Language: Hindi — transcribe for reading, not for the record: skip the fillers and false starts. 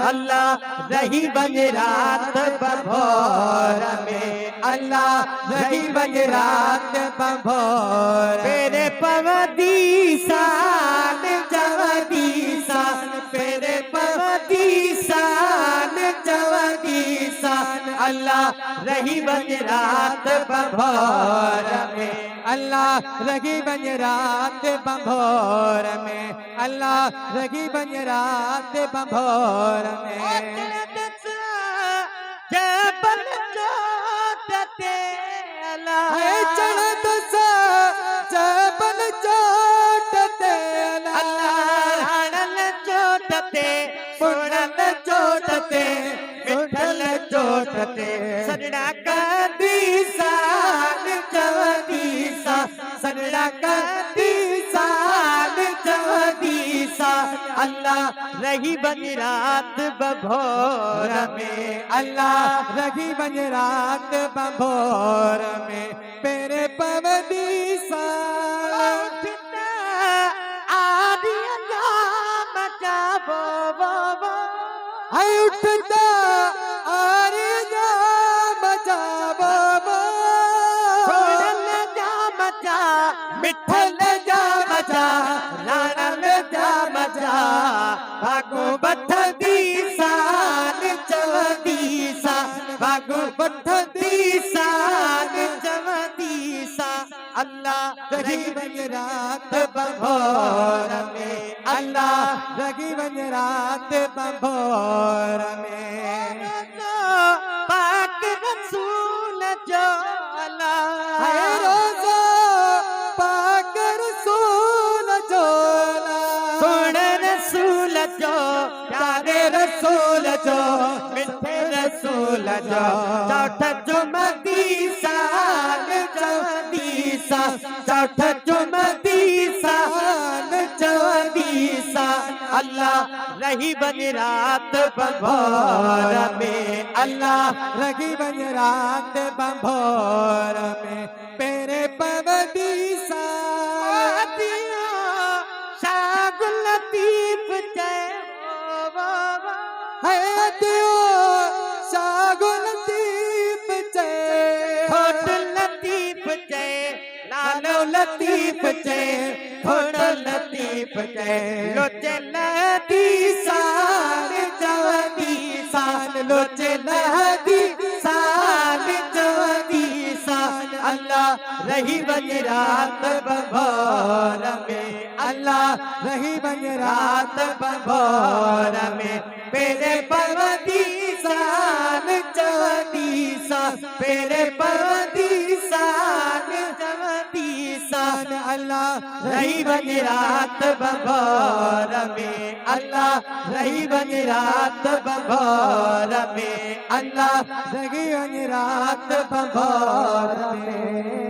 अल्लाह रही बन रात बभोर में, अल्लाह रही बन रात बभोर। मेरे पवदी सान जवदी सान, मेरे पवदी सान जवदी सान, अल्लाह रही बन रात बभोर में, अल्लाह रही बन रात बभोर में, अल्लाह रही बन रात बभोर में। जबल चोटते अल्लाह चढ़त सा जबल चोटते अल्लाह हड़ल चोटते सुनल चोटते मिठल चोटते सजड़ा का दीसान जवदीसा, सजड़ा का दीसान जवदीसा, अल्लाह रही बन रात बभोर में, अल्लाह रही बन रात बभोर में। मेरे पवदीसा आदिया बचा बो है उठता आरिया बचा बो जा बचा मिठल जा बचा लाल जा बचा भागो बठ दीसान चवदीसा, भागो बठ दीसान चवदीसा, अल्लाह रही बन रात बभोर में, अल्लाह रही बन रात बभोर में। पाक रसूल जो अल्लाह रोज़ा पाक रसूल जो सुन रसूल जो प्यारे रसूल जो मिठे रसूल जो चौठ जुमती साल चौदीसा, चौठ जुमती साल चौदीसा, अल्लाह रही बन रात बभोर में, अल्लाह रही बन रात बभोर में। मेरे पवदीसा दिया शागुल लतीफ जय है दियो शागुल लतीफ जय होठ लतीफ जय लालो लतीफ जय होठ लतीफ जय लोचे लती सान जवदी सान, लोचे लती सान जवदी सान, अल्लाह रही बन रात बभोर में, अल्लाह रही बन रात बभोर में। मेरे पवदी सान जवदी सान, मेरे पवदी सान जवदी सान, अल्लाह रही बन रात बभोर में, अल्लाह रही बन रात बभोर में, अल्लाह रही बन रात बभोर में।